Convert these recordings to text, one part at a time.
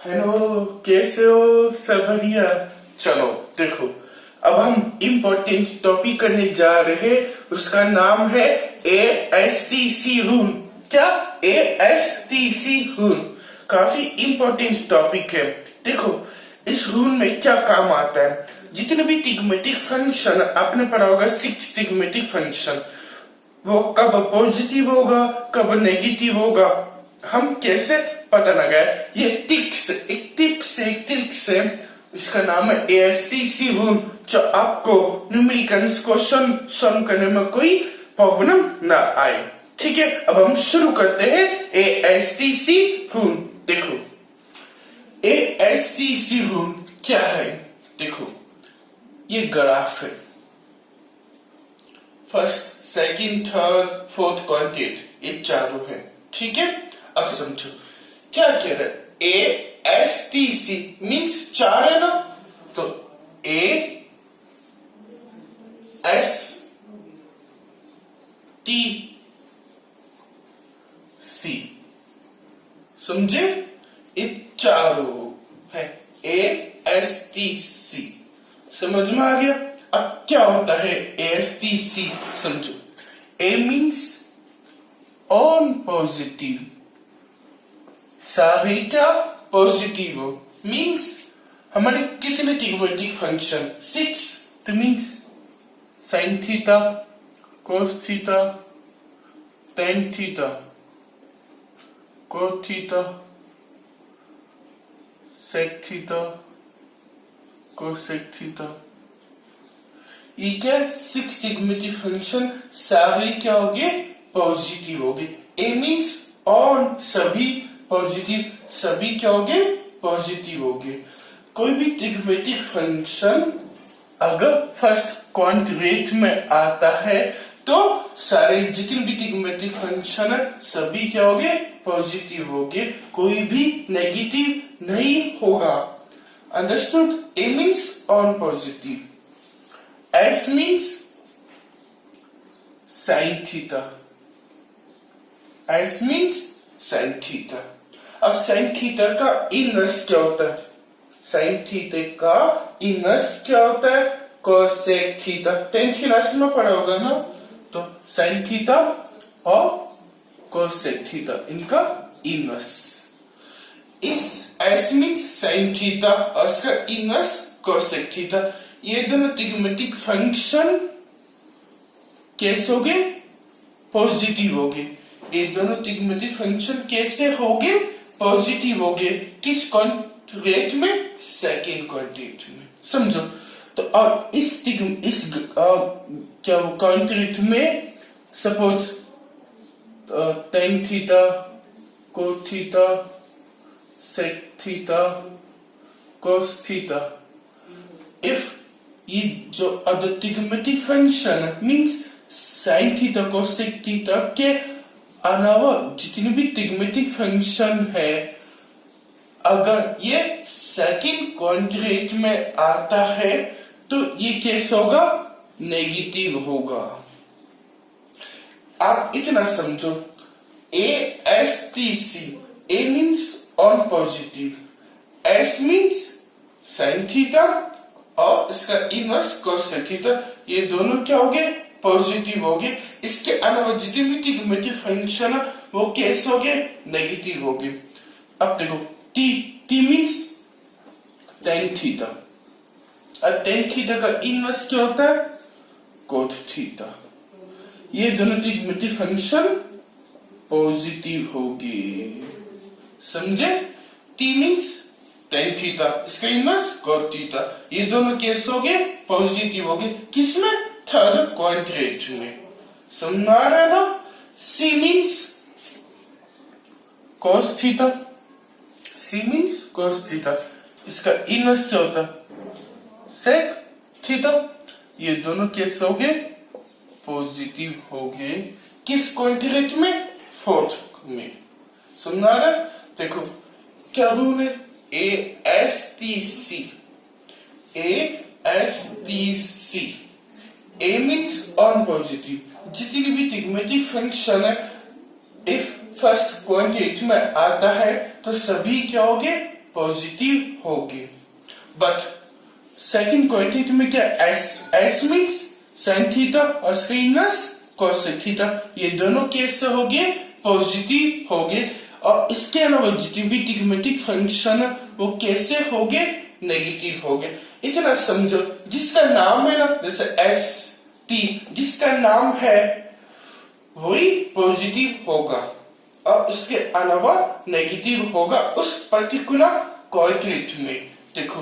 Hello, कैसे हो? सब बढ़िया। चलो देखो, अब हम इम्पोर्टेंट टॉपिक करने जा रहे हैं। उसका नाम है ASTC रूल। क्या? ASTC रूल काफी इम्पोर्टेंट टॉपिक है। देखो, इस रूल में क्या काम आता है। जितने भी ट्रिग्मेटिक फंक्शन आपने पढ़ा होगा, 6 ट्रिग्मेटिक फंक्शन, वो कब पॉजिटिव होगा, कब नेगेटिव होगा, हम कैसे पता लगाए? ये एक ट्रिक्स है। इसका नाम है ASTC रूल, जो आपको न्यूमेरिकल्स क्वेश्चन सॉल्व करने में कोई प्रॉब्लम ना आए। ठीक है, अब हम शुरू करते हैं ASTC रूल। देखो, ASTC रूल क्या है? देखो, ये ग्राफ है। फर्स्ट, सेकंड, थर्ड, फोर्थ क्वांटिट, ये चारों है। ठीक है, अब समझो क्या कह रहा है। ASTC मीन्स चार है ना, तो ASTC, समझे? ये चारों है ASTC। समझ में आ गया? अब क्या होता है ASTC, समझो। A मीन्स ऑन पॉजिटिव, सारे क्या पॉजिटिव हो, मीन्स हमारे कितने ट्रिग्मेटिक फंक्शन 6, तो means sine theta, cos theta, tan theta, cos theta, sec theta, cosec theta. ये क्या? 6 ट्रिग्मेटिक फंक्शन सारे क्या हो गए? पॉजिटिव हो गए। ए मीन्स ऑन, सभी पॉजिटिव, सभी क्या हो गए? पॉजिटिव हो गए। कोई भी ट्रिग्मेटिक फंक्शन अगर फर्स्ट क्वाड्रेंट में आता है तो सारे जितने भी ट्रिग्मेटिक फंक्शन है सभी क्या हो गए? पॉजिटिव हो गए, कोई भी नेगेटिव नहीं होगा। Understood? A means on positive, S means sin theta, S means sin theta। अब sin theta का इनवर्स क्या होता है? sin theta का इनवर्स क्या होता है? cosec theta। 10th क्लास में पढ़ा होगा ना, तो sin theta और cosec theta, इनका इनवर्स। इस S मीन्स साइन थीटा और इसका इनवर्स कोसेक थीटा। ये दोनों ट्रिग्मेटिक फंक्शन कैसे हो गए? पॉजिटिव हो गए। ये दोनों ट्रिग्मेटिक फंक्शन कैसे हो गए? पॉजिटिव हो गए। किस क्वाड्रेंट में? सेकेंड क्वाड्रेंट में। समझो तो, और इस क्या क्वाड्रेंट में suppose tan theta, cos theta, sec theta, cos theta। If ये जो other trigonometric function means sin theta, cosec theta के अलावा जितने भी ट्रिग्मेटिक फंक्शन है, अगर ये सेकंड क्वाड्रेंट में आता है तो ये कैसे होगा? नेगेटिव होगा। आप इतना समझो, ASTC, A means all positive, S means sine theta और इसका इनवर्स कोसेक थीटा, ये दोनों क्या हो गए? पॉजिटिव हो गए। इसके अलावा जितने भी ट्रिग्मेटिक फंक्शन है वो कैसे हो गए? नेगेटिव हो गए। अब देखो, T मीन्स टेन थीटा, और टेन थीटा का इनवर्स क्या होता है? Cot theta. ये दोनों ट्रिग्मेटिक फंक्शन पॉजिटिव हो गए। समझे? T मीन्स टेन थीटा, इसका इनवर्स कोट थीटा, ये दोनों कैसे हो गए? पॉजिटिव हो गए। किसमें? थर्ड क्वाड्रेंट में। समझ आ रहा है ना? C means cos theta, C means cos theta, इसका इनवर्स क्या होता है? Sec theta. ये दोनों कैसे हो गए? पॉजिटिव हो गए। किस क्वाड्रेंट में? फोर्थ में। समझ आ रहा है? देखो क्या रूल है? ASTC, ASTC, A means all positive. जितनी भी ट्रिग्मेटिक फंक्शन है, इफ फर्स्ट क्वाड्रेंट में आता है तो सभी क्या हो गए? पॉजिटिव होगी। बट सेकंड क्वांटिटी में क्या एस मीन्स साइन थीटा और माइनस कोसेक थीटा, ये दोनों कैसे हो गए? पॉजिटिव हो गए। और इसके अलावा जितने भी ट्रिग्मेटिक फंक्शन है वो कैसे हो गए? नेगेटिव हो गए। इतना समझो, जिसका नाम है ना, जैसे एस टी, जिसका नाम है वही पॉजिटिव होगा और उसके अलावा नेगेटिव होगा उस पर्टिकुलर कोऑर्डिनेट में। देखो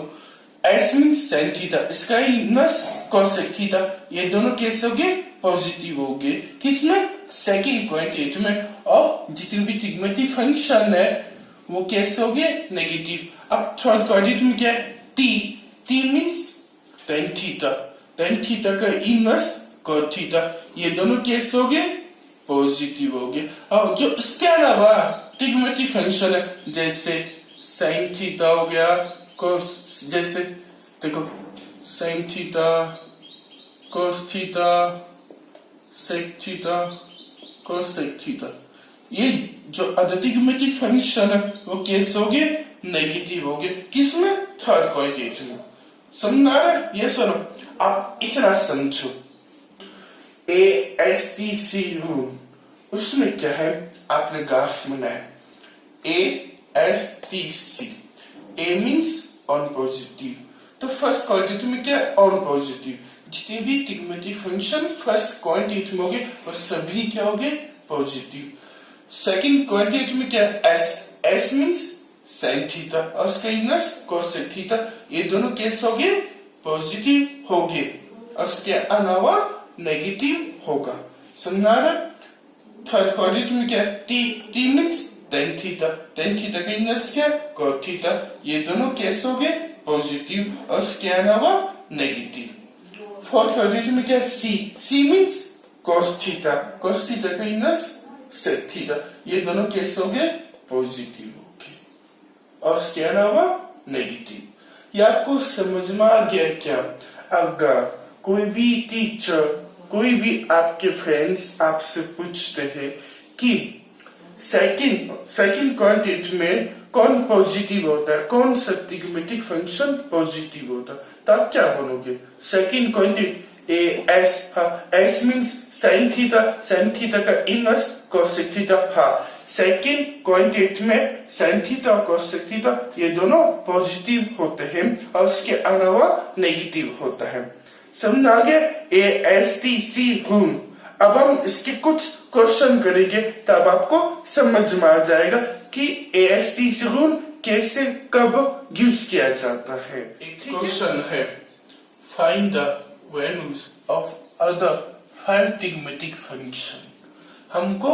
एस मीन्स साइन थीटा, इसका माइनस कोसेक थीटा, ये दोनों कैसे हो गए? पॉजिटिव हो गए। किसमें? सेकंड क्वांटिटी में। और जितने भी ट्रिग्मेटिक फंक्शन है वो कैसे हो गए? नेगेटिव। अब थर्ड क्वांटिटी में क्या है? T. T means tan theta, tan theta का इनवर्स कॉट थीटा, ये दोनों कैसे हो गए? पॉजिटिव हो गए। और जो इसके अलावा ट्रिग्मेटिक फंक्शन है, जैसे साइन थीटा हो गया, कोस, जैसे देखो sine theta, cos theta, sec theta, cosec theta, ये जो अदर ट्रिग्मेटिक फंक्शन है वो कैसे हो गए? नेगेटिव हो गए। किसमें? थर्ड क्वांटिटी में। समझ आ रहा है? ये सुनो, आप इतना समझो, A S T C rule, उसमें क्या है? आपने ग्राफ बनाया A S T C, A means all positive, तो फर्स्ट क्वांटिटी में क्या है? All positive. जितने भी ट्रिग्मेटिक फंक्शन फर्स्ट क्वांटिटी में हो गए वो सभी क्या हो गए? पॉजिटिव। सेकंड क्वांटिटी में क्या है? S, S means sine theta और उसका इनवर्स कोसेक थीटा, ये दोनों कैसे हो गए? पॉजिटिव हो गए और उसके अलावा नेगेटिव होगा। समझा रहा? थर्ड क्वाड्रेंट में क्या है? T, T means tan theta, tan theta का इनवर्स क्या? कोट थीटा, ये दोनों कैसे हो गए? पॉजिटिव और उसके अलावा नेगेटिव। फोर्थ क्वाड्रेंट में क्या है? C, C means cos theta, cos theta का इनवर्स सेक थीटा, ये दोनों कैसे हो गए? पॉजिटिव हो गए और उसके अलावा नेगेटिव। ये आपको समझ में आ गया क्या? अगर कोई भी टीचर, कोई भी आपके फ्रेंड्स आपसे पूछते हैं कि सेकंड क्वांटिटी में कौन पॉजिटिव होता है, कौन सा ट्रिग्मेटिक फंक्शन पॉजिटिव होता है, तो आप क्या बोलोगे? सेकंड क्वांटिटी ए एस, हाँ, S means sine theta, sine theta का इनवर्स कोसेक थीटा, हाँ, सेकंड क्वांटिटी में साइन थीटा और कोसेक थीटा ये दोनों पॉजिटिव होते हैं और उसके अलावा नेगेटिव होता है। समझ आ गया? A S T C rule. अब हम इसके कुछ क्वेश्चन करेंगे तब आपको समझ में आ जाएगा कि A S T C rule कैसे कब यूज किया जाता है। एक क्वेश्चन है, find the values of other 5 trigonometric function. हमको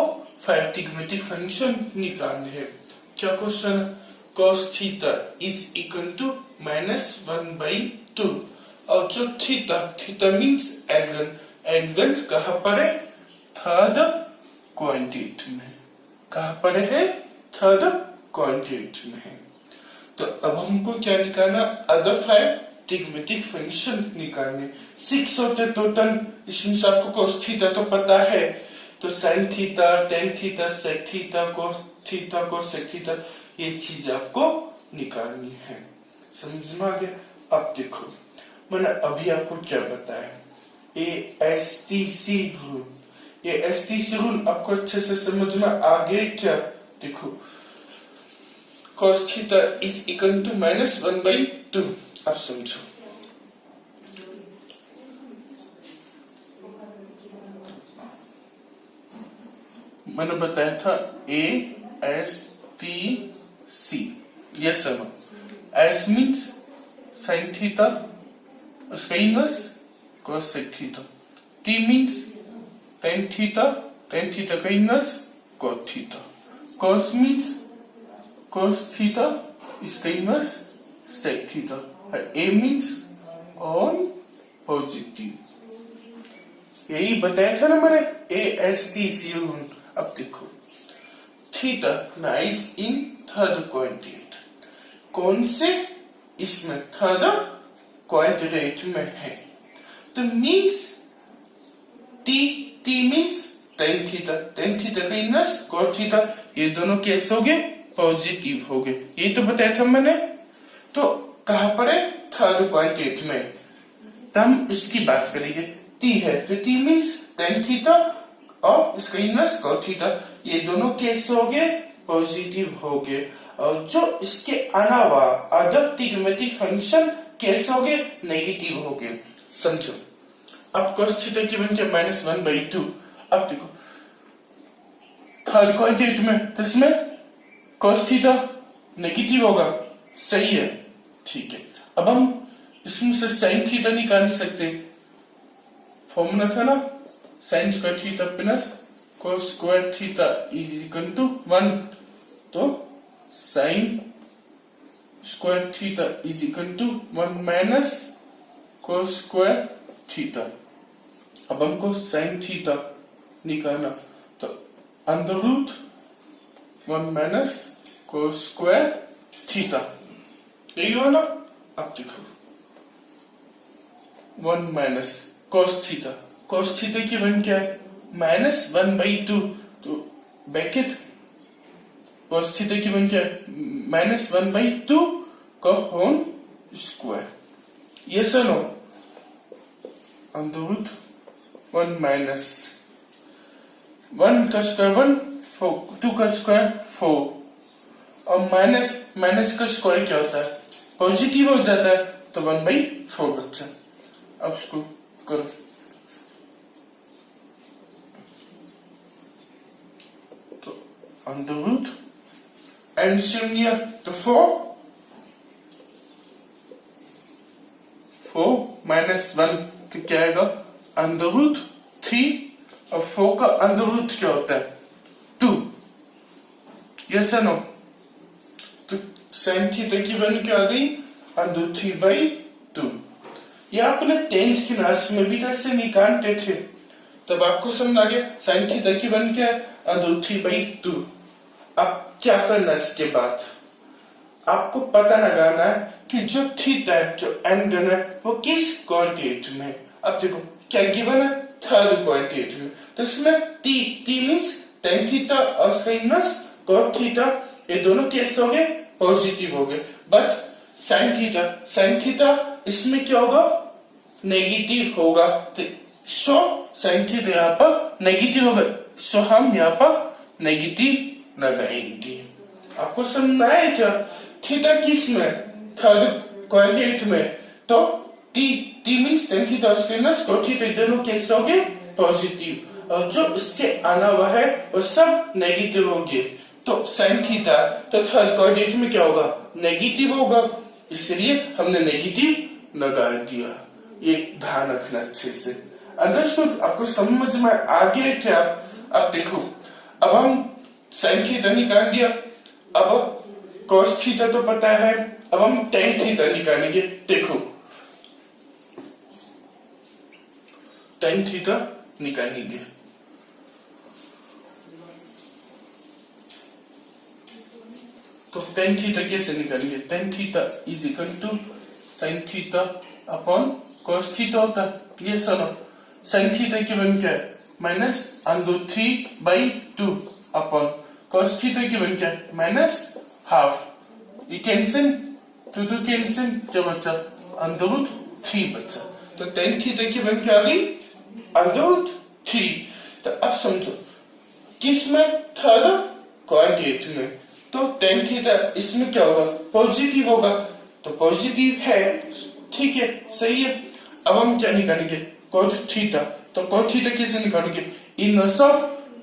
5 ट्रिग्मेटिक फंक्शन निकालने हैं। क्या question? cos theta is equal to -1/2 और जो theta, theta means angle, angle कहाँ पर है? थर्ड क्वांटिटी में। कहाँ पर है? थर्ड क्वांटिटी में है। तो अब हमको क्या निकालना? अदर 5 ट्रिग्मेटिक फंक्शन निकालने। 6 होते टोटल, इसमें से आपको cos थीटा तो पता है, तो sine theta, tan theta, sec theta, cosec theta, ये चीज आपको निकालनी है। समझ में आ गया? अब देखो, मैंने अभी आपको क्या बताया? A S T C rule, ये एस टी सी रूल आपको अच्छे से समझ में आ गया क्या? देखो, cos theta is equal to -1/2। अब समझो, मैंने बताया था ए एस टी सी, ये सब एस मीन्स साइन थीटा, उसका inverse cosec theta, T means tan theta, tan theta का inverse cot theta, cos means cos theta, इसका inverse sec theta, A means all positive. यही बताया था ना मैंने, A S T C rule. अब देखो, theta lies in third quadrant, कौन से? इसमें थर्ड क्वाड्रेंट में है, तो means T, T means tan theta, tan theta का इनवर्स कोट थीटा, ये दोनों कैसे हो गए? पॉजिटिव हो गए। ये तो बताया था मैंने। तो कहां पर है? थर्ड क्वांटिट में। तो हम उसकी बात करेंगे। टी है तो टी मीन्स टेन थीटा और इसका इनवर्स कॉट थीटा, ये दोनों केस हो गए पॉजिटिव हो गए। और जो इसके अलावा अदर ट्रिग्नोमेट्रिक फंक्शन कैसे हो गए? नेगेटिव हो गए। समझो, अब cos थीटा की बन के -1/2। अब देखो थर्ड क्वांटिट में तो इसमें cos थीटा नेगेटिव होगा, सही है, ठीक है। अब हम इसमें से sin थीटा निकाल सकते, फॉर्मूला था ना sin square theta plus cos square theta is equal to 1। तो sin square theta is equal to 1 minus cos square theta. अब हमको sin थीटा निकालना, तो under root 1 minus cos square theta, यही हो ना। अब देखो 1 minus cos theta, cos theta की वैल्यू क्या है? -1/2। तो ब्रैकेट cos थीटा की वैल्यू क्या है? -1/2 का होल स्क्वायर। ये सुनो, अंडर रूट 1 माइनस 1 का स्क्वायर 1, 2 का स्क्वायर 4, और माइनस का स्क्वायर क्या होता है? पॉजिटिव हो जाता है, तो 1/4 बच्चा। अब इसको करो, तो अंडर रूट एलसीएम लिया तो 4 माइनस 1 तो क्या आएगा? अंडर रूट 3, और 4 का अंडर रूट क्या होता है? 2। यस नो, तो sin थीटा की वैल्यू क्या आ गई? अंडर 3/2। ये आपने 10th क्लास में भी कैसे निकालते थे, तब आपको समझ आ गया sin थीटा की वैल्यू क्या है? अंडर 3/2। अब क्या करना इसके बाद? आपको पता लगाना है कि जो थीटा है, जो एंगल है, वो किस क्वांटिट में। अब देखो क्या गिवन है? थर्ड क्वांटिट में। तो इसमें टी मीन्स टेन थीटा और उसका इनवर्स cot थीटा, ये दोनों केस हो गए पॉजिटिव हो गए। बट sin थीटा इसमें क्या होगा? नेगेटिव होगा। तो सो sin थीटा यहाँ पर नेगेटिव होगा, सो हम यहाँ पर नेगेटिव लगाएंगे। आपको समझना है क्या? थीटा किस में? थर्ड क्वांटिट में। तो टी मीन्स टेन थीटा उसके इनवर्स cot थीटा, दोनों केस हो गए पॉजिटिव, और जो इसके अलावा है वो सब नेगेटिव हो गए। तो sin थीटा तो थर्ड क्वाड्रेंट में क्या होगा? नेगेटिव होगा, इसलिए हमने नेगेटिव लगा दिया। ये ध्यान रखना अच्छे से। अंडरस्टूड? आपको समझ में आ गया क्या? अब देखो, अब हम sin थीटा निकाल दिया, अब cos थीटा तो पता है, अब हम tan थीटा निकालेंगे। देखो tan थीटा निकालेंगे, तो tan थीटा कैसे निकालेंगे? tan theta is equal to sin theta upon cos theta होता है। ये सुनो, sin थीटा की वैल्यू क्या है? -√3/2 अपॉन cos थीटा की वैल्यू क्या है? -12। ये कैंसिल, टू कैंसिल, क्या बच्चा? √3 बच्चा। तो tan थीटा की वैल्यू क्या आ गई? √3। तो अब समझो किस में? थर्ड क्वाड्रेंट में। तो tan थीटा इसमें क्या होगा? पॉजिटिव होगा, तो पॉजिटिव है, ठीक है, सही है। अब हम क्या निकालेंगे? cot theta. तो cot थीटा कैसे निकालेंगे? इनवर्स ऑफ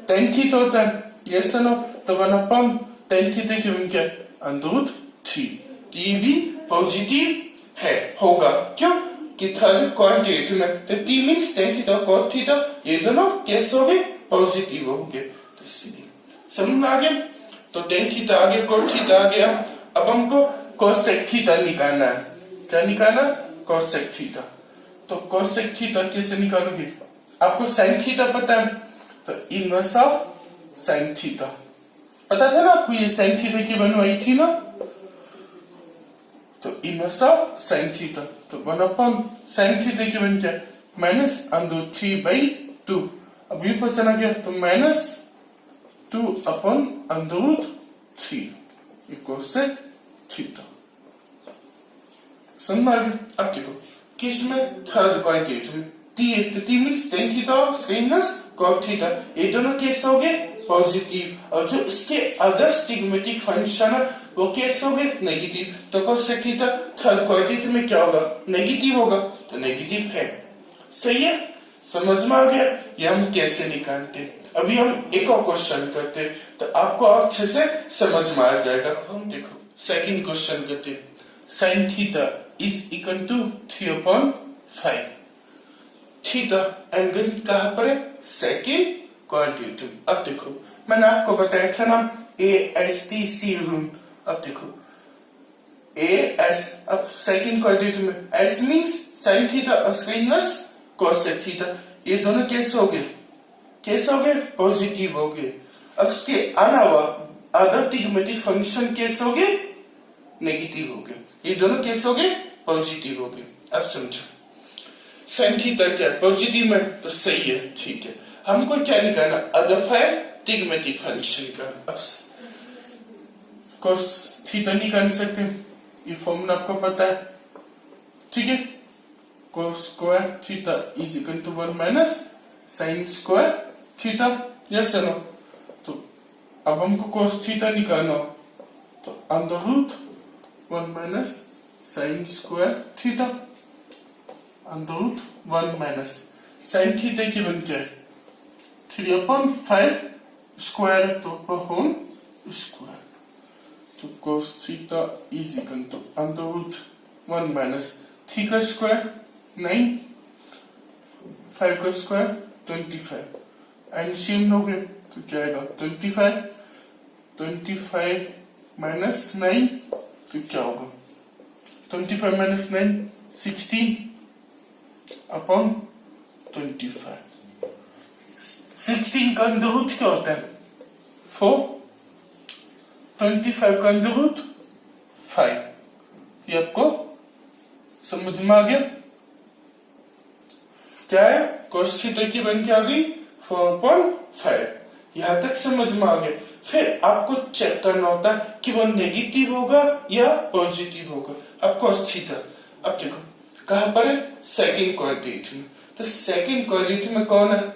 tan थीटा होता है, यस नो। तो 1 tan थीटा की वैल्यू क्या है? √3। ये भी पॉजिटिव है, होगा, क्यों? कि थर्ड क्वाड्रेंट में। तो t means tan theta cot theta, ये दोनों केस हो गए पॉजिटिव हो गए, तो इसलिए समझ में आ गया। तो tan थीटा आ गया, cot थीटा आ गया। अब हमको cosec थीटा निकालना है। क्या निकालना? cosec theta. तो cosec थीटा कैसे निकालोगे? आपको sin थीटा पता है, तो इनवर्स ऑफ sin थीटा पता था ना आपको, ये sin थीटा की बनवाई थी ना, तो इनवर्स ऑफ sin थीटा। तो 1 sin थीटा की वैल्यू क्या है? -√3/2। अब ये बचना क्या? तो -2 अपॉन √3। Cosec theta. समझ आ गया? अब देखो किसमें थर्ड क्वांटिटी में T means tan theta minus cot theta, ये दोनों कैसे हो गए पॉजिटिव, और जो इसके अदर स्टिग्मेटिक फंक्शन है वो कैसे हो गए नेगेटिव। तो कोसेक थीटा थर्ड क्वांटिटी में क्या होगा नेगेटिव होगा, तो नेगेटिव है। सही है, समझ में आ गया ये हम कैसे निकालते हैं। अभी हम एक और क्वेश्चन करते हैं तो आपको अच्छे से समझ में आ जाएगा। हम देखो सेकंड क्वेश्चन करते हैं, sine theta is equal to 3/5। Theta angle कहां पर है सेकंड क्वाड्रेंट। अब देखो मैंने आपको बताया था ना ASTC रूल। अब देखो AS, अब सेकंड क्वाड्रेंट में S मींस साइन थीटा और माइनस कोसेक थीटा, ये दोनों कैसे हो गए पॉजिटिव हो गए। अब इसके अलावा अदर ट्रिग्मेटिक फंक्शन कैसे हो गए नेगेटिव हो गए, ये दोनों कैसे हो गए पॉजिटिव हो गए। अब समझो साइन थीटा क्या पॉजिटिव में, तो सही है ठीक है। हमको क्या निकालना अदर फाइव ट्रिग्मेटिक फंक्शन का। अब कोस थीटा निकाल सकते हैं, ये फॉर्मूला आपको पता है ठीक है। Cos square theta is equal to 1 minus sine square theta, yes no. तो अब हमको कोस थीटा निकालना हो तो under root 1 minus sine square theta, under root 1 minus sine theta की बन क्या है 3/5 स्क्वायर, तो होल स्क्वायर। तो cos theta is equal to under root 1 minus theta square 9, 5 का स्क्वायर 25, एलसीएम लोगे तो क्या आएगा 25 माइनस 9 तो क्या होगा 25 माइनस 9 16 अपॉन 25। 16 का अंडर रूट क्या होता है 4, 25 का अंडर रूट 5। ये आपको समझ में आ गया क्या है cos थीटा की बन के आ गई 4/5। यहां तक समझ में आ गया। फिर आपको चेक करना होता है कि वो नेगेटिव होगा या पॉजिटिव होगा। अब cos थीटा, अब देखो कहां पर है सेकंड क्वाड्रेंट में, तो सेकंड क्वाड्रेंट में कौन है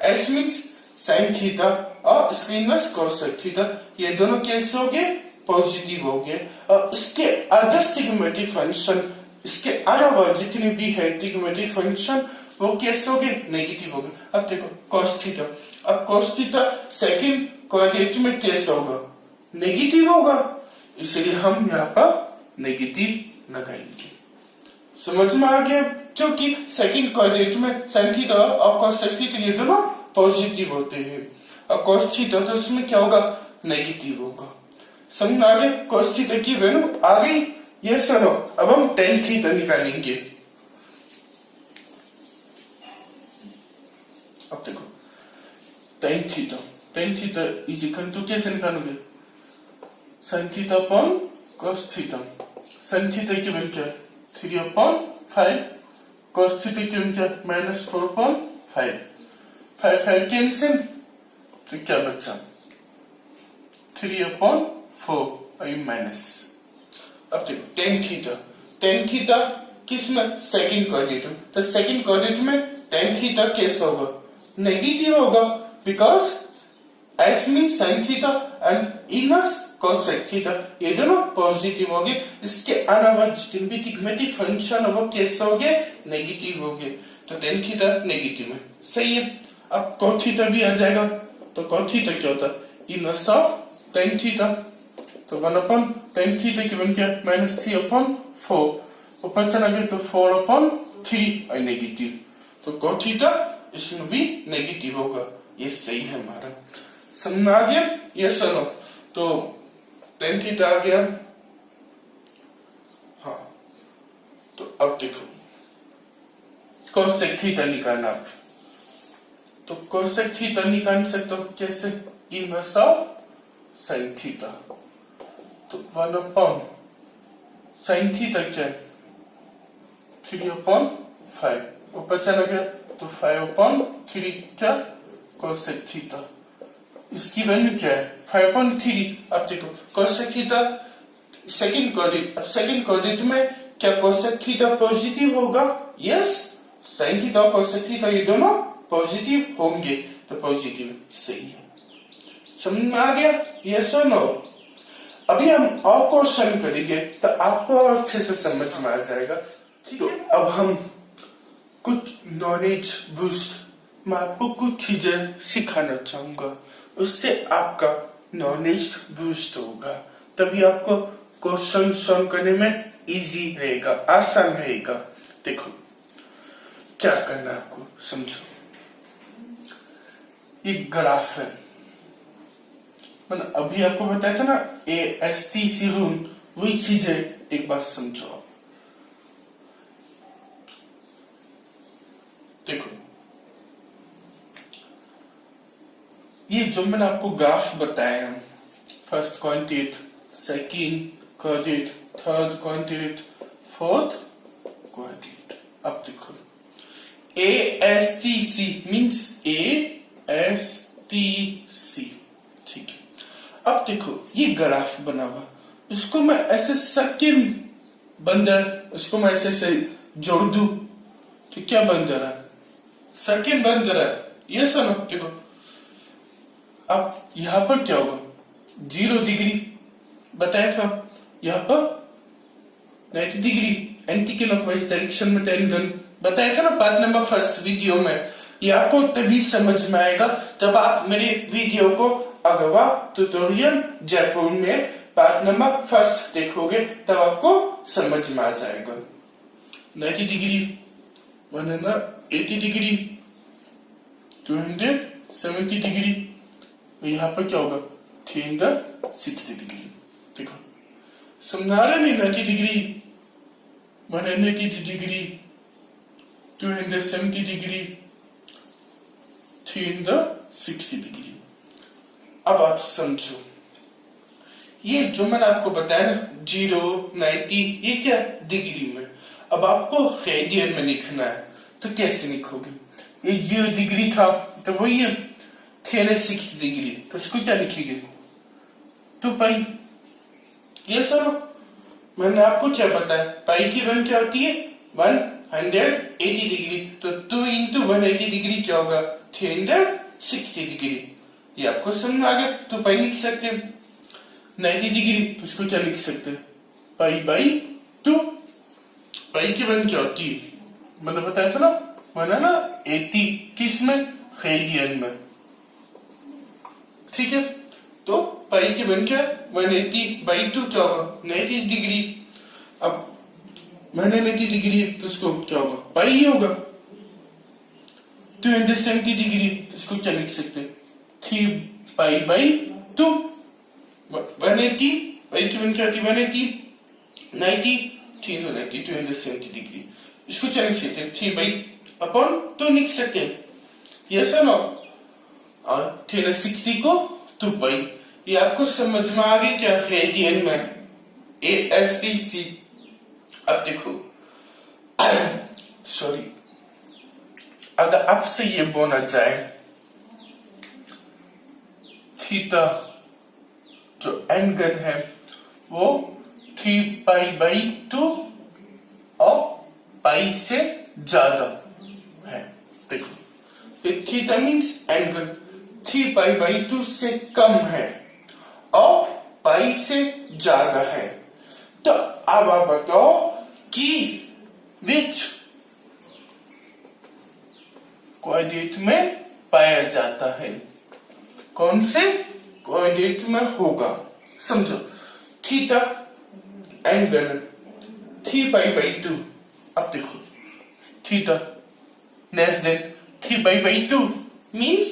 S मींस साइन थीटा और माइनस कोसेक थीटा, ये दोनों कैसे हो गए पॉजिटिव हो गए। और इसके अदर ट्रिग्मेटिक फंक्शन, इसके अलावा जितने भी है ट्रिग्मेटिक फंक्शन वो कैसे हो गए नेगेटिव हो गए। अब देखो cos थीटा, अब cos थीटा सेकंड क्वाड्रेंट में कैसे होगा नेगेटिव होगा, इसलिए हम यहाँ पर नेगेटिव लगाएंगे। समझ में आ गया, क्योंकि सेकंड क्वाड्रेंट में साइन थीटा और कोसेक थीटा ये दोनों पॉजिटिव होते हैं और cos थीटा तो इसमें क्या होगा नेगेटिव होगा। समझ में आ गया, cos थीटा की वैल्यू आ गई। ये सुनो अब हम tan थीटा निकालेंगे। अब देखो tan theta is equal to कैसे निकालोगे sin theta upon cos theta. sin theta की वैल्यू क्या है 3/5, cos थीटा की वैल्यू क्या है -4/5, 5 कैंसिल तो क्या बचा 3/4 माइनस। अब देखो tan थीटा किसमें सेकंड क्वाड्रेंट में, तो सेकंड क्वाड्रेंट में tan थीटा कैसे होगा नेगेटिव होगा, because S means sine theta and इनस कोसेक थीटा, ये दोनों पॉजिटिव हो गए। इसके अलावा जितने भी ट्रिग्मेटिक फंक्शन है वो कैसे हो गए नेगेटिव हो गए, तो tan थीटा नेगेटिव है। सही है, अब cot थीटा भी आ जाएगा, तो cot थीटा क्या होता है इनस ऑफ tan थीटा, तो 1/tan थीटा की बन गया -3/4, ऊपर चला गया तो 4/3 और नेगेटिव, तो cot थीटा इसमें भी नेगेटिव होगा। ये सही है हमारा, समझ आ गया। ये सुनो तो tan थीटा आ गया। हाँ तो अब देखो कोसेक थीटा निकालना, आप तो कोसेक थीटा निकाल सकते हो कैसे इनवर्स ऑफ साइन थीटा, तो 1/sin थीटा क्या है 3/5, ऊपर चला गया तो 5/3 क्या कोसेक थीटा, इसकी वैल्यू क्या है 5.3। अब देखो कोसेक थीटा सेकंड क्वाड्रेंट, अब सेकंड क्वाड्रेंट में क्या कोसेक थीटा पॉजिटिव होगा? यस, साइन थीटा और कोसेक थीटा ये दोनों पॉजिटिव होंगे, तो पॉजिटिव सही है। समझ में आ गया? यस और नो? अभी हम और क्वेश्चन करेंगे तो आपको और अच्छे से समझ में आ जाएगा। ठीक है, अब हम कुछ नॉलेज बूस्ट, मैं आपको कुछ चीजें सिखाना चाहूंगा, उससे आपका नॉलेज बूस्ट होगा, तभी आपको क्वेश्चन सॉल्व करने में इजी रहेगा, आसान रहेगा। देखो क्या करना है आपको, समझो। ये ग्राफ है, मैंने अभी आपको बताया था ना ASTC रूल, वही चीजें एक बार समझो। देखो ये जो मैंने आपको ग्राफ बताया, first quadrant, second quadrant, third quadrant, fourth quadrant. अब देखो ASTC मीन्स ASTC, ठीक है। अब देखो ये ग्राफ बना हुआ, इसको मैं ऐसे सेकंड बंदर, उसको मैं ऐसे जोड़ दूं तो क्या बन जा रहा है? सेकंड बन जा रहा है, ये सुनो। देखो अब यहां पर क्या होगा? 0 डिग्री बताया था, यहां पर 90 डिग्री एंटी क्लॉकवाइज डायरेक्शन में टेंगन बताया था ना पार्ट नंबर फर्स्ट वीडियो में। ये आपको तभी समझ में आएगा जब आप मेरे वीडियो को अगवा ट्यूटोरियल जयपुर में पार्ट नंबर फर्स्ट देखोगे, तब आपको समझ में आ जाएगा। 90 डिग्री बनना 80 डिग्री, 270 डिग्री, यहाँ पर क्या होगा? 360 डिग्री। देखो समझा रहे नहीं? 90 डिग्री 180 डिग्री, 270 डिग्री, 360 डिग्री। अब आप समझो, ये जो मैंने आपको बताया ना 0, 90, ये क्या डिग्री में। अब आपको रेडियन में लिखना है, तो कैसे लिखोगे? ये 0 डिग्री था तो वही है 360 डिग्री, तो इसको क्या लिखेंगे? 2 पाई। ये सर मैंने आपको क्या बताया, पाई की वन क्या होती है? 180 डिग्री, तो 2 इंटू 180 डिग्री क्या होगा? 360 डिग्री। ये आपको समझ आ गया? तो पाई लिख सकते हैं। 90 डिग्री तो उसको क्या लिख सकते हैं? पाई बाई 2। पाई की वन क्या होती है? मैंने बताया था ना, मैंने ना 80 किस में? रेडियन में, ठीक है। तो पाई की वन क्या? 180 बाई 2 क्या होगा? 90 डिग्री। अब 180 डिग्री तो उसको क्या होगा? पाई ही होगा। 270 डिग्री तो इसको क्या लिख सकते हैं? 3 पाई बाई 2। 180 बाई 2 क्या होती है? 180, 90, 390, 270 डिग्री। इसको क्या लिख सकते हैं? 3 बाई अपॉन 2 लिख सकते हैं, यस और नो? और 360 को 2 पाई। ये आपको समझ में आ गई क्या? रेडियन में ASTC। अब देखो सॉरी, अगर आपसे ये बोला जाए थीटा जो एंगल है वो 3 पाई बाई 2 और पाई से ज्यादा है। देखो theta means angle 3 pi by 2 से कम है और पाई से ज्यादा है। तो अब आप बताओ कि विच क्वाड्रेंट में पाया जाता है? कौन से क्वाड्रेंट में होगा? समझो, थीटा एंगल 3 पाई बाई 2। अब देखो theta less than 3 pi by 2 means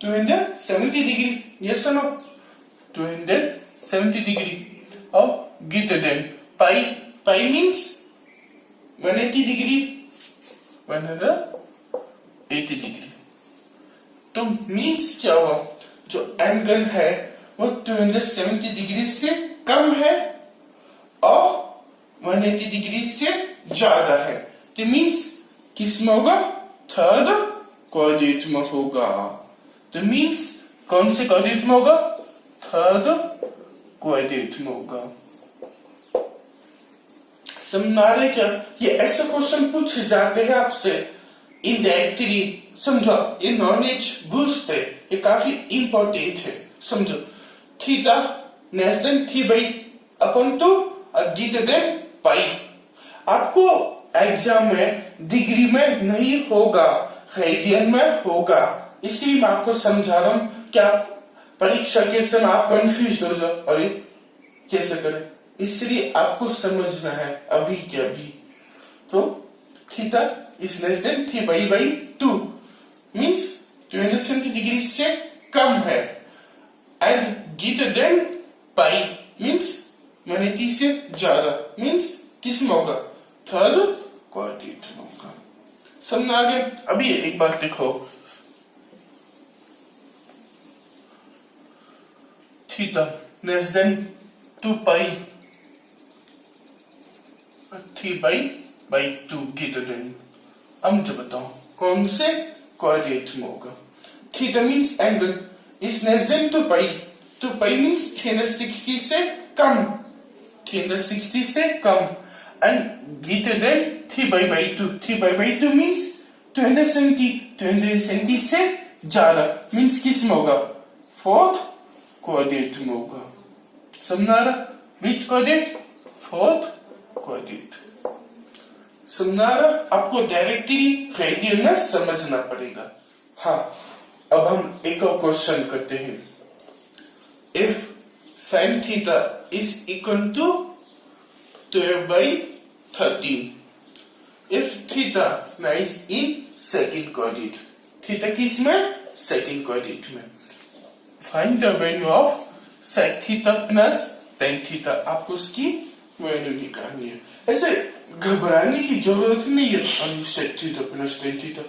270 degree, yes और नो? 270 डिग्री और greater than pi. Pi means 180 degree, 180 degree. तो मीन्स क्या हुआ? जो एंगल है वो 270 डिग्री से कम है और 180 डिग्री से ज्यादा है। तो मीन्स किस में होगा? थर्ड क्वाड्रेंट में होगा। तो मीन्स कौन से क्वाड्रेंट में होगा? थर्ड क्वाड्रेंट में होगा। समझा रहे क्या? ये ऐसे क्वेश्चन पूछे जाते हैं आपसे इनडायरेक्टली, समझो, ये नॉलेज बूस्ट है, ये काफी इंपॉर्टेंट है, समझो। थीटा लेस देन 3/2 और ग्रेटर देन पाई। आपको एग्जाम में डिग्री में नहीं होगा, रेडियन में होगा, इसी मैं आपको समझा रहा हूं। क्या परीक्षा के समय आप कंफ्यूज हो जाओ, अरे कैसे करें, इसलिए आपको समझना है अभी के अभी। तो theta is less than 3/2 means 270 degree से कम है, and greater than pi means 180 से ज्यादा, मीन्स किस में होगा? थर्ड क्वाड्रेंट में होगा। समझ आ गया? अभी एक बात देखो, थीटा लेस देन 2 पाई 3/2 ग्रेटर देन, अब मुझे बताओ कौन से क्वाड्रेंट में होगा? Theta means angle is less than 2 pi, 2 pi means 360 से कम, 360 से कम, एंड ग्रेटर देन 3/2, 3/2 मीन्स 270 से ज्यादा, मीन्स किस में होगा? फोर्थ क्वाड्रेंट में होगा। समझा रहा? विच क्वाड्रेंट? Fourth quadrant. समझा रहा? आपको डायरेक्टली रेडियन में समझना पड़ेगा। हाँ, अब हम एक और क्वेश्चन करते हैं। If sin theta is equal to 12/13, if theta lies in second quadrant, theta किस में? सेकंड क्वाड्रेंट में। Find the value of sec theta plus tan theta, आपको उसकी वैल्यू निकालनी है। ऐसे घबराने की जरूरत नहीं है, sec theta plus tan theta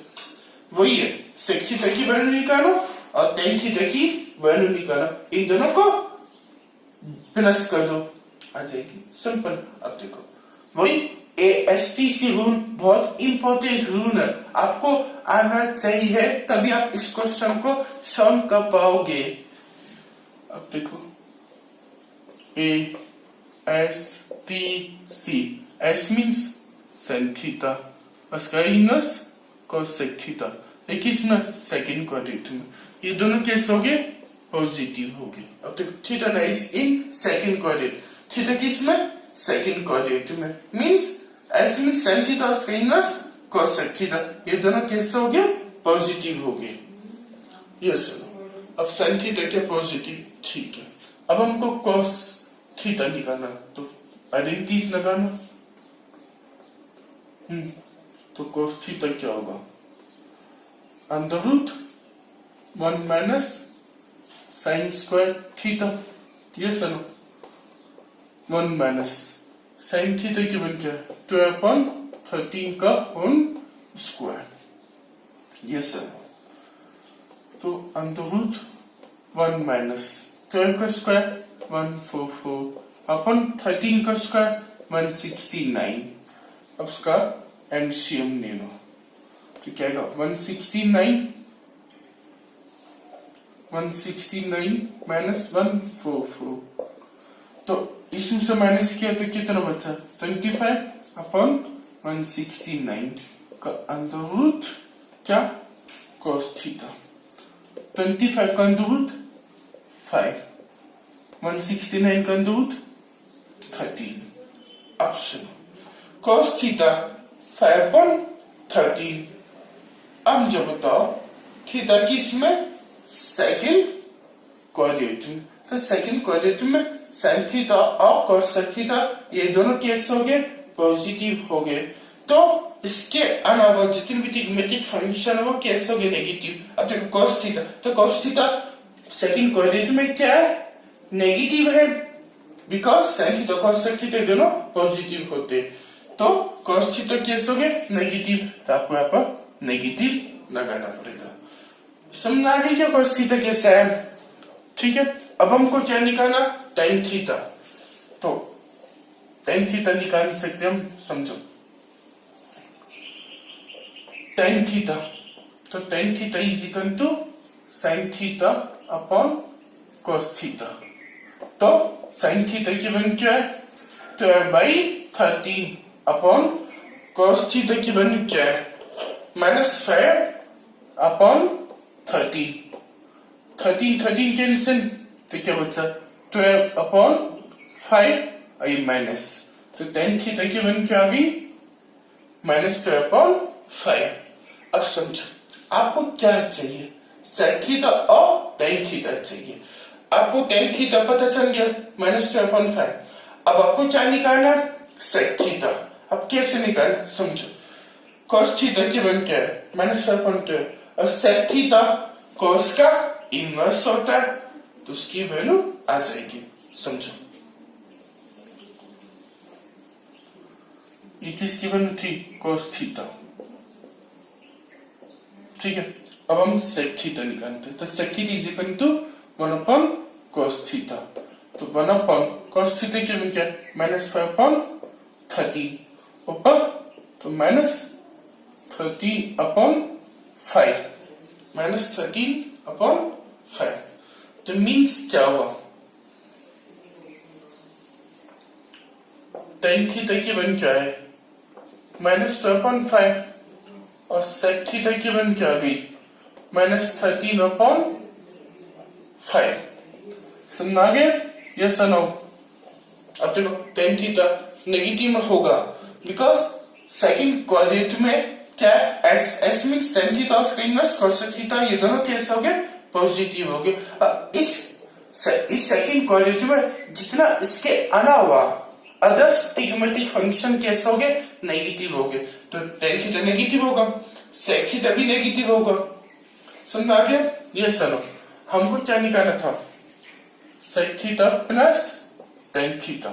वही है, sec theta की वैल्यू निकालो और tan theta की वैल्यू निकालो, इन दोनों को प्लस कर दो, आ जाएगी, सिंपल। अब देखो वही ASTC रूल बहुत इंपॉर्टेंट रूल है, आपको आना चाहिए, तभी आप इस क्वेश्चन को सॉल्व कर पाओगे। अब देखो ASTC, S means sin theta, उसका इनवर्स cosec थीटा, एक इसमें सेकंड क्वाड्रेंट में, ये दोनों कैसे हो गए? पॉजिटिव हो गए। अब तक theta lies in second quadrant, theta किस में? सेकंड क्वाड्रेंट में, means S means sin theta उसका इनवर्स cosec थीटा, ये दोनों कैसे हो गए? पॉजिटिव हो गए। यस, अब sin थीटा क्या? पॉजिटिव, ठीक है। अब हमको cos थीटा निकालना, तो आइडेंटिटीज लगाना। तो cos थीटा क्या होगा? Under root 1 minus sine square theta, ये सुनो, 1 माइनस साइन थीटा की वैल्यू क्या है? 12/13 का होल स्क्वायर, ये सर। तो अंडर रूट 1 माइनस 12 का स्क्वायर 144 अपन 13 का स्क्वायर 169। अब उसका एलसीएम ले लो, तो क्या आएगा? 169 माइनस 144, तो इसमें से माइनस किया तो कितना बचा? 25 अपॉन 169 का अंडर रूट क्या? cos थीटा, 25 का अंडर रूट 5, 169 का under root 13। Option cos theta 5/13। अब मुझे बताओ थीटा किस में? सेकंड क्वाड्रेंट में, तो सेकंड क्वाड्रेंट में sin थीटा और cos थीटा ये दोनों कैसे हो गए? पॉजिटिव हो गए। तो इसके अलावा जितने भी ट्रिग्मेटिक फंक्शन है वो कैसे हो गए? नेगेटिव। अब देखो cos थीटा, तो cos थीटा सेकंड क्वाड्रेंट में क्या है? नेगेटिव है, because sin theta cos theta दोनों पॉजिटिव होते, तो cos थीटा कैसे हो गए? नेगेटिव, तो आपको यहाँ पर नेगेटिव लगाना पड़ेगा। समझा नहीं क्या cos थीटा कैसा है? ठीक है, अब हमको क्या निकालना? tan थीटा, तो tan थीटा निकाल सकते हम, समझो tan थीटा, तो tan theta is equal to sin theta upon cos theta. तो sin थीटा की वैल्यू क्या है 12/13 अपॉन cos थीटा की वैल्यू क्या है -5 अपॉन 13 13 कैंसिल तो क्या बचा 12 अपॉन 5 आई माइनस तो tan थीटा की वैल्यू क्या आ गई -12 अपॉन 5। अब समझो आपको क्या चाहिए sec थीटा और tan थीटा चाहिए। आपको tan थीटा पता चल गया -12/5। अब आपको क्या निकालना है sec थीटा। अब कैसे निकालना समझो cos थीटा की वैल्यू क्या है -5/12 और sec थीटा cos का इनवर्स होता है तो उसकी वैल्यू आ जाएगी। समझो ये किसकी वैल्यू थी cos थीटा। ठीक है अब हम sec थीटा निकालते हैं तो sec theta is equal to 1/cos theta. तो 1/cos थीटा की वैल्यू क्या है -5/13 ऊपर तो -13/5 -13/5 तो मीन्स क्या हुआ tan थीटा की वैल्यू क्या है -12/5 और sec थीटा की वैल्यू क्या आ गई -13/5। समझ आ गया यस और नो। अब देखो tan थीटा नेगेटिव में होगा बिकॉज सेकंड क्वाड्रेंट में क्या s मींस sin थीटा और उसका इनवर्स cos थीटा ये दोनों कैसे हो गए पॉजिटिव हो गए। अब इस सेकंड क्वाड्रेंट में जितना इसके अलावा अदर्स ट्रिग्नोमेट्रिक फंक्शन कैसे हो गए नेगेटिव हो गए तो tan थीटा नेगेटिव होगा sec थीटा भी नेगेटिव होगा। समझ आ गया यस और नो। हमको क्या निकालना था sec theta plus tan theta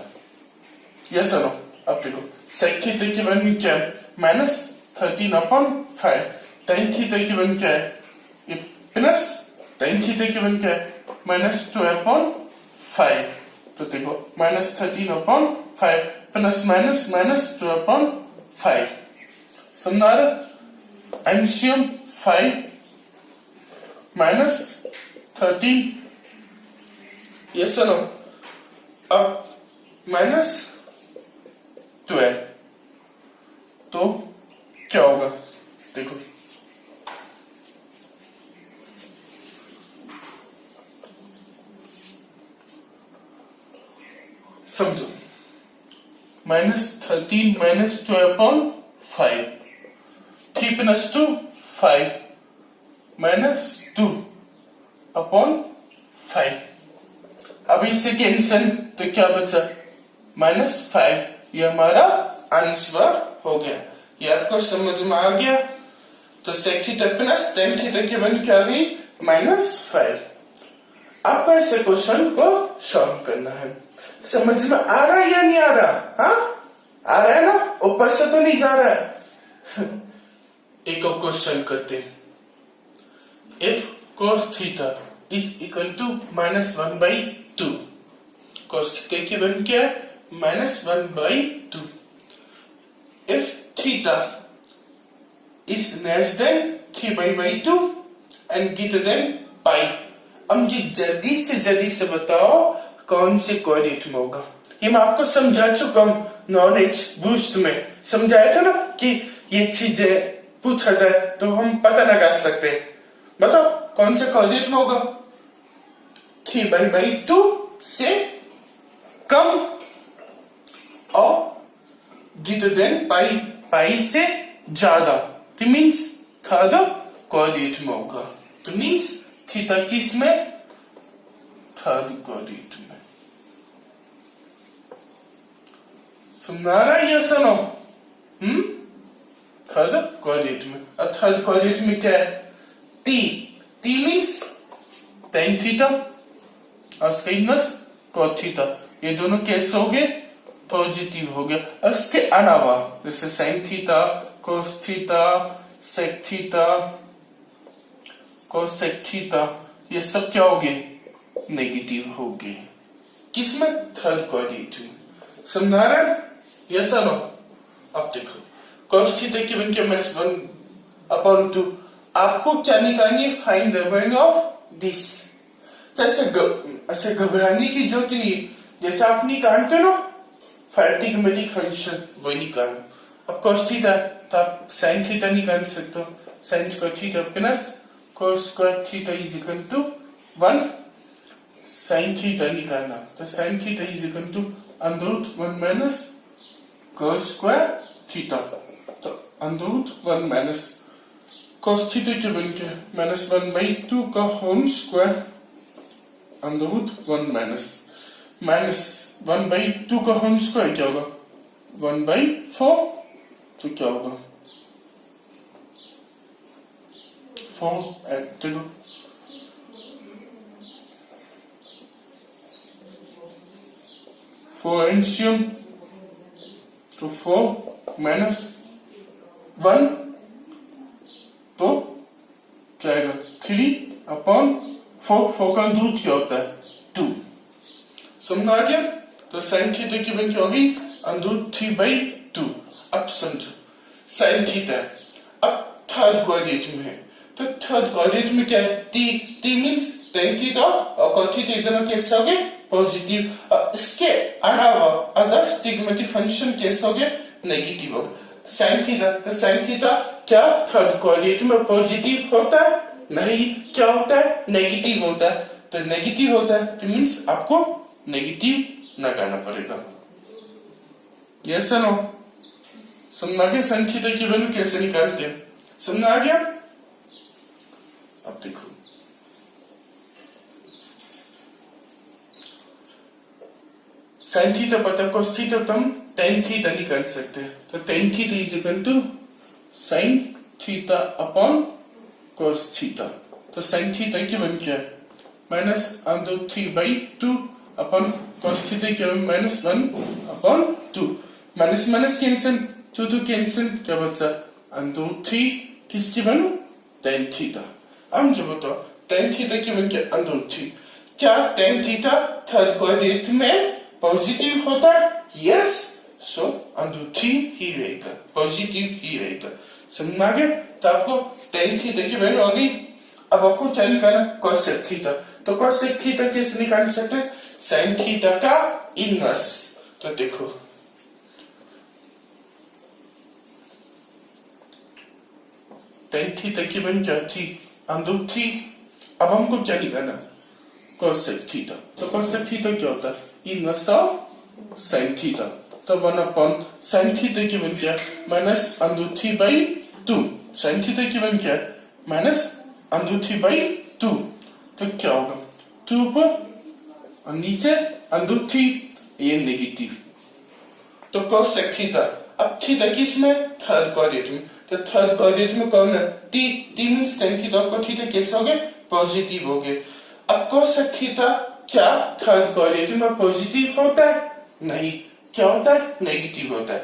yes और नो। अब देखो sec थीटा की वैल्यू क्या है -13/5 tan थीटा की वैल्यू क्या है ये प्लस tan थीटा की वैल्यू क्या है -12/5 तो देखो -13/5 प्लस माइनस -12/5 समझ आ रहा एल्सियम 5 -13 यस और नो। अब -12 तो क्या होगा देखो समझो -13 -12/5 3 + 2 5 -2/5। अब इसे कैंसिल तो क्या बचा -5 ये हमारा आंसर हो गया। ये आपको समझ में आ गया तो sec theta plus tan theta की वैल्यू क्या आ गई -5। आपको ऐसे क्वेश्चन को सॉल्व करना है। समझ में आ रहा है या नहीं आ रहा हाँ आ रहा है ना ऊपर से तो नहीं जा रहा है। एक और क्वेश्चन करते if cos theta is equal to -1/2 cos theta की वैल्यू क्या है -1/2 if theta is less than 3/2 and greater than pi। अब मुझे जल्दी से बताओ कौन से क्वाड्रेंट में होगा। ये मैं आपको समझा चुका हूं नॉलेज बूस्ट में समझाया था ना कि ये चीजें पूछा जाए तो हम पता लगा सकते हैं। बताओ कौन से क्वाड्रेंट में होगा 3/2 से कम और ग्रेटर देन पाई से ज्यादा तो मीन्स थर्ड क्वाड्रेंट में होगा। तो मीन्स थीटा किस में थर्ड क्वाड्रेंट में। सुना रहा है यस और नो थर्ड क्वाड्रेंट में। और थर्ड क्वाड्रेंट में क्या है टी मीन्स tan थीटा और उसका इनवर्स cos थीटा ये दोनों कैसे हो गए पॉजिटिव हो गया। और इसके अलावा जैसे sin theta cos theta sec theta cos sec theta ये सब क्या हो गए नेगेटिव हो गए किसमें थर्ड क्वाड्रेंट में। समझ आ रहा है यस और नो। अब देखो cos थीटा की वैल्यू -1/2 आपको क्या निकालनी है? Find the value of this. तो ऐसे घबराने की जरूरत नहीं। जैसा आप निकालते ना ट्रिग्नोमेट्रिक फंक्शन, वही निकालो। अब cos थीटा तो आप sin थीटा निकाल सकते हो। sin square theta plus cos square theta is equal to 1 sin theta निकालना। तो sin theta is equal to √1 minus cos square theta. तो √1 माइनस cos थीटा के बन के -1/2 का होल स्क्वायर √1 माइनस 1/2 का होल स्क्वायर क्या होगा? 1/4। तो क्या होगा? 4 देखो 4 एलसीएम तो 4 माइनस 1 तो क्या आएगा? 3/4। 4 का रूट क्या होता है? 2। समझ आ गया? तो साइन थीटा की वैल्यू होगी √3/2। अब समझो साइन थीटा अब थर्ड क्वाड्रेंट में है। तो थर्ड क्वाड्रेंट में क्या है? t मींस tan थीटा और cos थीटा दोनों कैसे होंगे? पॉजिटिव। इसके अलावा अदर्स ट्रिग्नोमेट्रिक फंक्शन कैसे होंगे? नेगेटिव होगा। साइन थीटा तो साइन थीटा क्या थर्ड क्वाड्रेंट में पॉजिटिव होता है? नहीं। क्या होता है? नेगेटिव होता है। तो नेगेटिव होता है तो मींस आपको नेगेटिव लगाना पड़ेगा। Yes no? समझ आ गया? साइन थीटा की वैल्यू कैसे निकालते हैं? समझ आ गया? अब देखो साइन थीटा पता cos थीटा तो हम tan थीटा निकाल सकते हैं। तो tan theta is equal to sin theta upon cos theta. तो sin थीटा की वैल्यू क्या है? -√3/2 अपॉन cos थीटा की value -1/2। Minus minus cancel, 2 cancel, क्या बचा? √3 किसकी वैल्यू? tan theta. हम जो बताओ tan थीटा की वैल्यू क्या? √3। क्या tan थीटा थर्ड क्वाड्रेंट में पॉजिटिव होता है? यस। सो √3 ही रहेगा, पॉजिटिव ही रहेगा। समझ में आ गया? तो आपको tan थीटा की वैल्यू आ गई। अब आपको क्या निकालना? cosec theta. तो cosec थीटा कैसे निकाल सकते हैं? sin थीटा का इनवर्स। तो देखो tan थीटा की वैल्यू क्या थी? √3। अब हमको क्या निकालना? cosec theta. तो cosec थीटा क्या होता है? Inverse of sin theta. तो 1 अपॉन sin थीटा की वैल्यू क्या है? -√3/2। sin थीटा की वैल्यू क्या है? -√3/2। तो क्या होगा? 2 ऊपर और नीचे √3, ये नेगेटिव। तो cosec थीटा। अब थीटा किस में? थर्ड क्वाड्रेंट में। तो थर्ड क्वाड्रेंट में कौन है? t मींस tan थीटा को थीटा कैसे हो गए? पॉजिटिव हो गए। अब cosec थीटा क्या थर्ड क्वाड्रेंट में पॉजिटिव होता है? नहीं। क्या होता है? नेगेटिव होता है।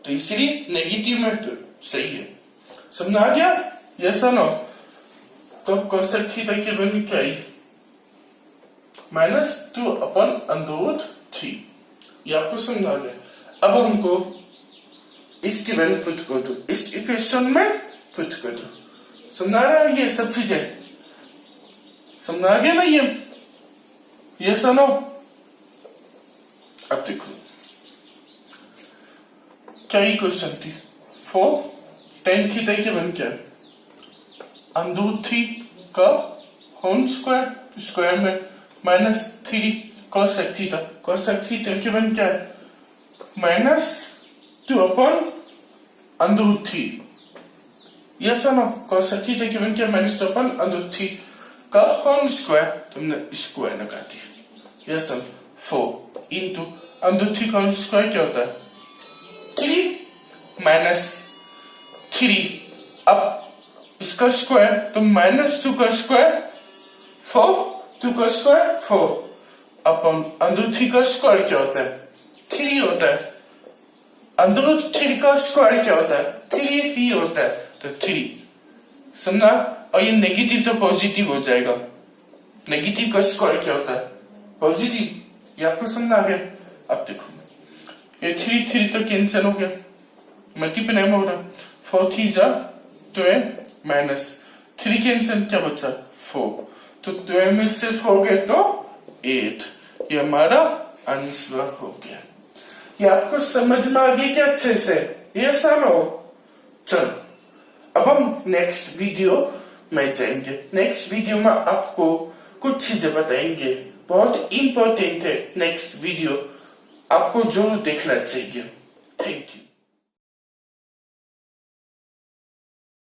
तो इसलिए नेगेटिव में तो सही है। समझ आ गया? यस और नो? तो cosec थीटा की वैल्यू क्या है? -2 अपॉन √3। ये आपको समझ आ गया? अब हमको इसकी वैल्यू पुट कर दो, इस इक्वेशन में पुट कर दो। समझ आ रहा है? ये सब चीजें समझ आ गया ना? ये सुनो। अब देखो क्या इक्वेशन थी? 4 tan थीटा की वैल्यू क्या है? √3 का होल स्क्वायर, स्क्वायर में -3 cosec थीटा। cosec थीटा की वैल्यू क्या है? -2 अपॉन √3। यस और नो? cosec थीटा की वैल्यू क्या है? -2 अपॉन √3 का होल स्क्वायर। तुमने स्क्वायर लगा दिया। Yes sir. 4 इंटू √3 का स्क्वायर क्या होता है? 3 माइनस 3। अब इसका स्क्वायर तो -2 का स्क्वायर 4, 2 का स्क्वायर 4 अपॉन √3 का स्क्वायर क्या होता है? 3 होता है। √3 का स्क्वायर क्या होता है? 3 ही होता है। तो 3 समझा? और ये नेगेटिव तो पॉजिटिव हो जाएगा। नेगेटिव का स्क्वायर क्या होता है? पॉजिटिव। ये आपको समझ आ गया? अब देखो ये 3 तो कैंसिल हो गया, मल्टीप्लाई हो रहा। 4 3 जा 12 माइनस 3 कैंसिल क्या बचा 4, तो 12 में से 4 गए तो 8। ये हमारा आंसर हो गया। ये आपको समझ में आ गई क्या अच्छे से? ये आसान हो। चलो अब हम नेक्स्ट वीडियो में जाएंगे। नेक्स्ट वीडियो में आपको कुछ चीजें बताएंगे, बहुत इंपॉर्टेंट है। नेक्स्ट वीडियो आपको जरूर देखना चाहिए। Thank you.